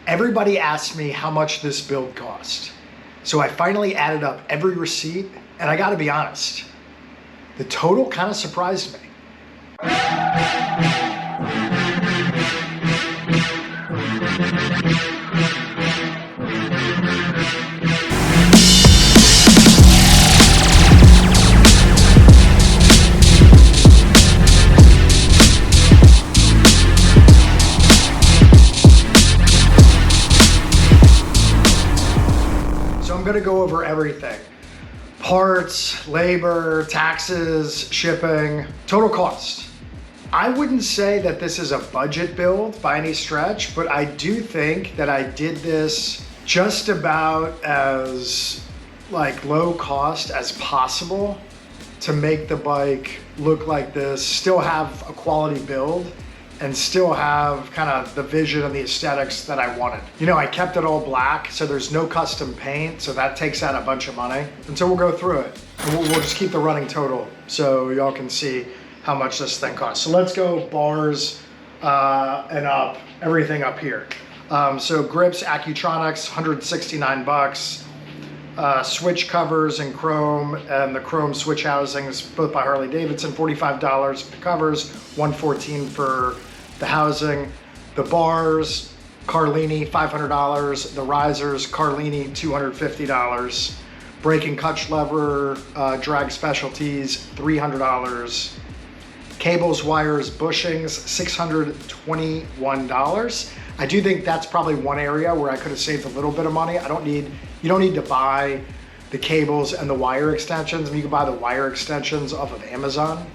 Everybody asked me how much this build cost. So I finally added up every receipt, and I gotta be honest, the total kind of surprised me. I'm gonna go over everything. Parts, labor, taxes, shipping, total cost. I wouldn't say that this is a budget build by any stretch, but I do think that I did this just about as low cost as possible to make the bike look like this, still have a quality build, and still have kind of the vision and the aesthetics that I wanted. You know, I kept it all black, so there's no custom paint, so that takes out a bunch of money. And so we'll go through it. And we'll just keep the running total so y'all can see how much this thing costs. So let's go bars and up, everything up here. So grips, Accutronics, 169 bucks. Switch covers in chrome and the chrome switch housings, both by Harley-Davidson, $45 for the covers, $114 for the housing. The bars, Carlini, $500. The risers, Carlini, $250. Brake and clutch lever, drag specialties, $300. Cables, wires, bushings, $621. I do think that's probably one area where I could have saved a little bit of money. You don't need to buy the cables and the wire extensions. I mean, you can buy the wire extensions off of Amazon.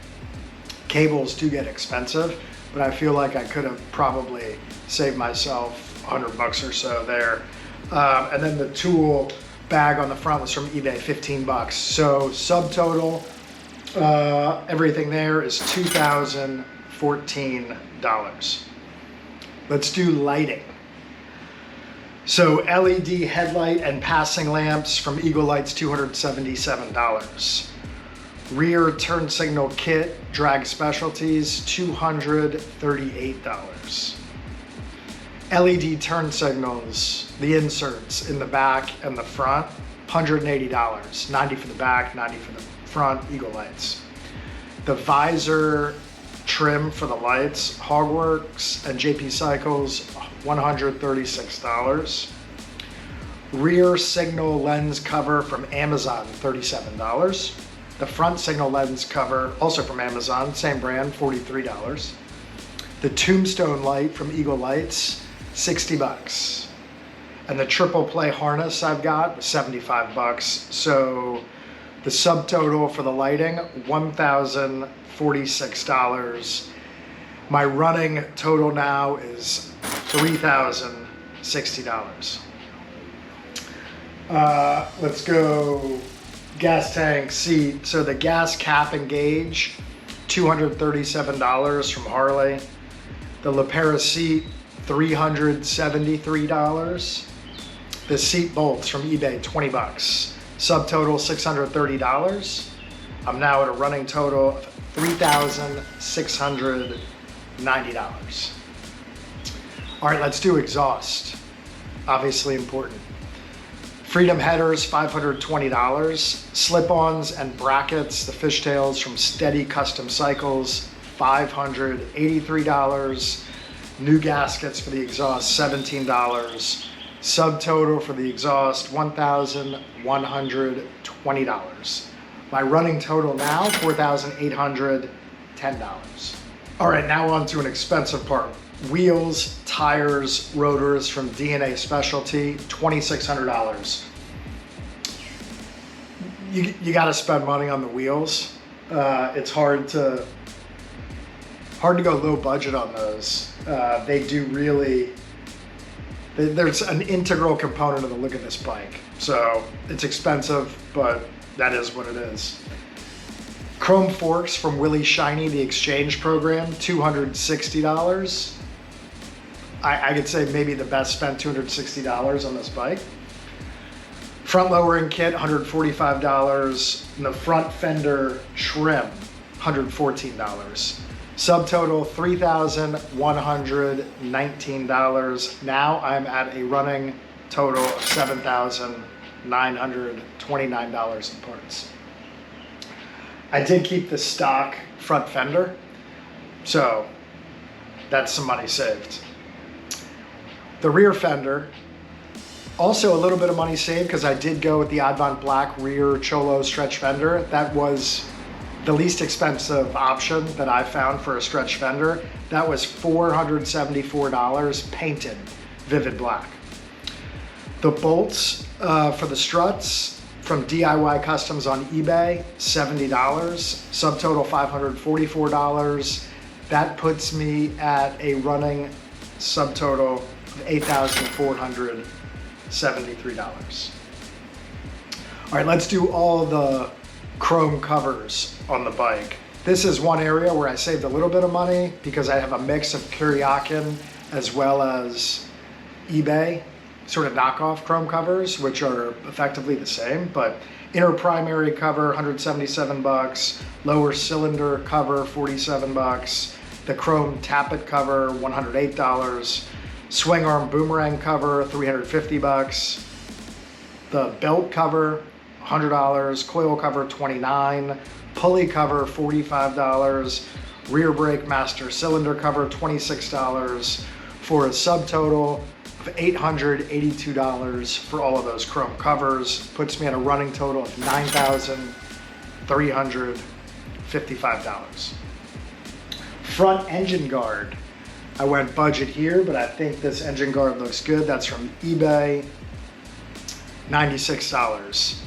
Cables do get expensive, but I feel like I could have probably saved myself 100 bucks or so there. And then the tool bag on the front was from eBay, 15 bucks. So subtotal, everything there is $2,014. Let's do lighting. So LED headlight and passing lamps from Eagle Lights, $277. Rear turn signal kit, drag specialties, $238. LED turn signals, the inserts in the back and the front, $180. 90 for the back, 90 for the front, Eagle Lights. The visor trim for the lights, Hogworks and JP Cycles, $136. Rear signal lens cover from Amazon, $37. The front signal lens cover, also from Amazon, same brand, $43. The tombstone light from Eagle Lights, 60 bucks. And the triple play harness I've got was 75 bucks. So the subtotal for the lighting, $1,046. My running total now is $3,060. Let's go gas tank, seat. So the gas cap and gauge, $237 from Harley. The LaPera seat, $373. The seat bolts from eBay, 20 bucks. Subtotal, $630. I'm now at a running total of $3,690. All right, let's do exhaust. Obviously important. Freedom headers, $520. Slip-ons and brackets, the fishtails from Steady Custom Cycles, $583. New gaskets for the exhaust, $17. Subtotal for the exhaust, $1,120. My running total now, $4,810. All right, now on to an expensive part. Wheels, tires, rotors from DNA Specialty, $2,600. You got to spend money on the wheels. It's hard to go low budget on those. They do really, there's an integral component of the look of this bike. So it's expensive, but that is what it is. Chrome forks from Willie Shiny, the exchange program, $260. I could say maybe the best spent $260 on this bike. Front lowering kit, $145. And the front fender trim, $114. Subtotal $3,119. Now I'm at a running total of $7,929 in parts. I did keep the stock front fender, so that's some money saved. The rear fender, also a little bit of money saved because I did go with the Advent Black rear Cholo stretch fender. That was the least expensive option that I found for a stretch fender. That was $474 painted vivid black. The bolts for the struts from DIY Customs on eBay, $70. Subtotal $544. That puts me at a running subtotal of $8,473. All right, let's do all the chrome covers on the bike. This is one area where I saved a little bit of money because I have a mix of Kuryakin as well as eBay sort of knockoff chrome covers, which are effectively the same, but inner primary cover, 177 bucks, lower cylinder cover, 47 bucks, the chrome tappet cover, $108, swing arm boomerang cover, 350 bucks, the belt cover, $100, coil cover, 29, pulley cover, $45, rear brake master cylinder cover, $26, for a subtotal of $882 for all of those chrome covers. Puts me at a running total of $9,355. Front engine guard. I went budget here, but I think this engine guard looks good. That's from eBay, $96.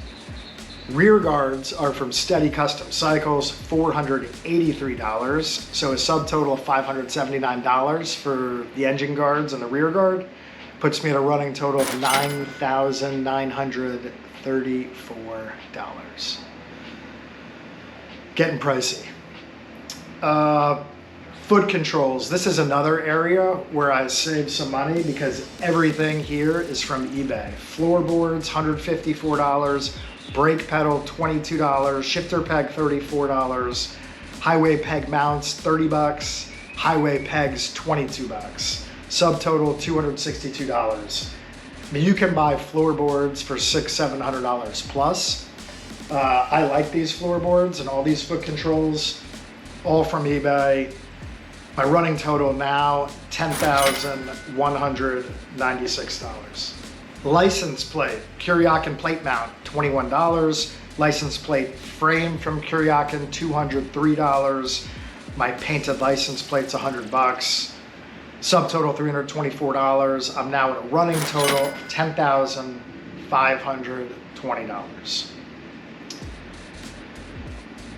Rear guards are from Steady Custom Cycles, $483. So a subtotal of $579 for the engine guards and the rear guard. Puts me at a running total of $9,934. Getting pricey. Foot controls. This is another area where I saved some money because everything here is from eBay. Floorboards, $154. Brake pedal, $22. Shifter peg, $34. Highway peg mounts, 30 bucks. Highway pegs, 22 bucks. Subtotal, $262. I mean, you can buy floorboards for $600-700 plus. I like these floorboards and all these foot controls, all from eBay. My running total now, $10,196. License plate, Kuryakin plate mount, $21. License plate frame from Kuryakin, $203. My painted license plate's 100 bucks. Subtotal $324. I'm now at a running total of $10,520.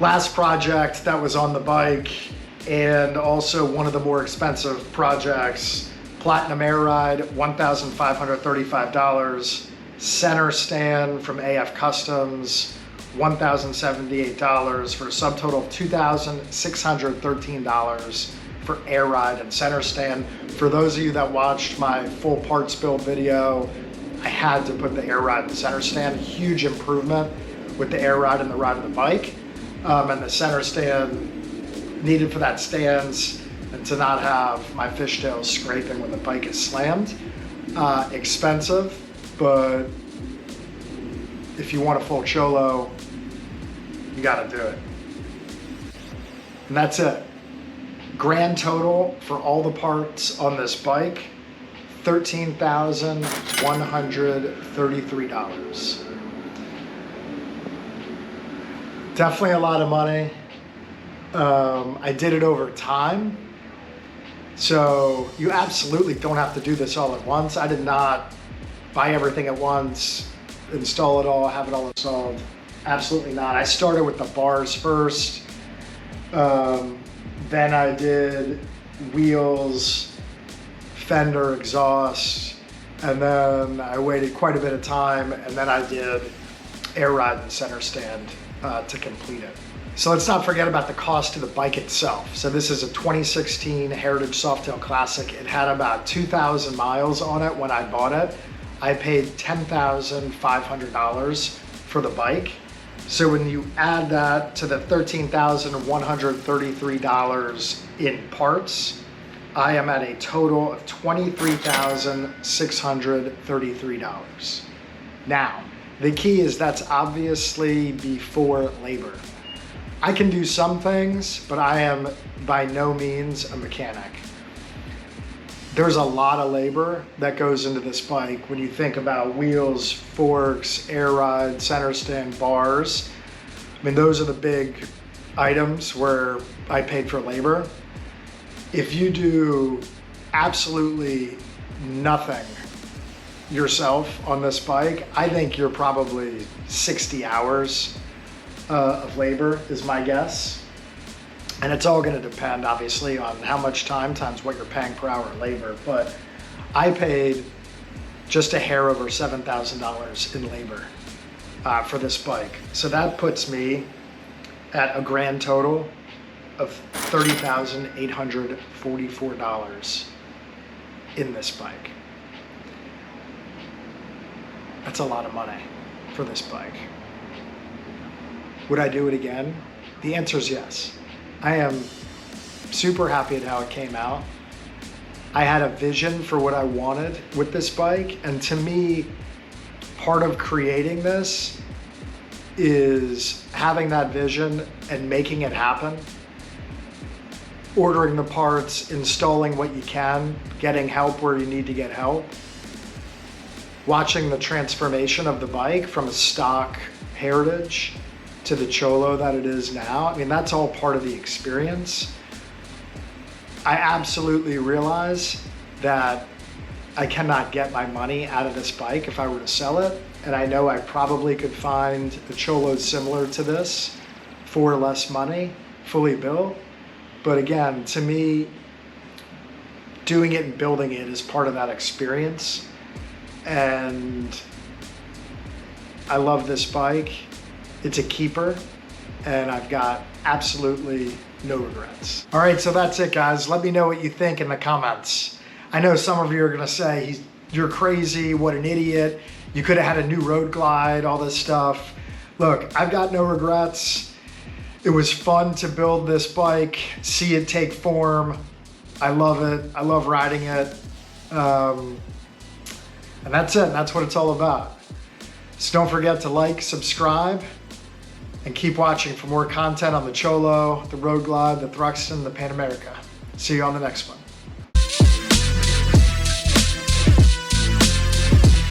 Last project that was on the bike, and also one of the more expensive projects, Platinum Air Ride, $1,535. Center stand from AF Customs, $1,078 for a subtotal of $2,613 for air ride and center stand. For those of you that watched my full parts build video, I had to put the air ride and center stand. Huge improvement with the air ride and the ride of the bike. And the center stand needed for that stands and to not have my fishtails scraping when the bike is slammed. Expensive, but if you want a full Cholo, you gotta do it. And that's it. Grand total for all the parts on this bike, $13,133. Definitely a lot of money. I did it over time. So you absolutely don't have to do this all at once. I did not buy everything at once, install it all, have it all installed. Absolutely not. I started with the bars first. Then I did wheels, fender, exhaust, and then I waited quite a bit of time, and then I did air ride and center stand to complete it. So let's not forget about the cost of the bike itself. So this is a 2016 Heritage Softail Classic. It had about 2,000 miles on it when I bought it. I paid $10,500 for the bike. So when you add that to the $13,133 in parts, I am at a total of $23,633. Now, the key is that's obviously before labor. I can do some things, but I am by no means a mechanic. There's a lot of labor that goes into this bike when you think about wheels, forks, air ride, center stand, bars. I mean, those are the big items where I paid for labor. If you do absolutely nothing yourself on this bike, I think you're probably 60 hours of labor is my guess. And it's all gonna depend obviously on how much time times what you're paying per hour of labor. But I paid just a hair over $7,000 in labor for this bike. So that puts me at a grand total of $30,844 in this bike. That's a lot of money for this bike. Would I do it again? The answer is yes. I am super happy at how it came out. I had a vision for what I wanted with this bike, and to me, part of creating this is having that vision and making it happen. Ordering the parts, installing what you can, getting help where you need to get help. Watching the transformation of the bike from a stock Heritage to the Cholo that it is now. I mean, that's all part of the experience. I absolutely realize that I cannot get my money out of this bike if I were to sell it. And I know I probably could find a Cholo similar to this for less money, fully built. But again, to me, doing it and building it is part of that experience. And I love this bike. It's a keeper, and I've got absolutely no regrets. All right, so that's it, guys. Let me know what you think in the comments. I know some of you are gonna say, you're crazy, what an idiot. You could have had a new road glide, all this stuff. Look, I've got no regrets. It was fun to build this bike, see it take form. I love it, I love riding it. And that's it, that's what it's all about. So don't forget to like, subscribe, and keep watching for more content on the Cholo, the Road Glide, the Thruxton, the Pan America. See you on the next one.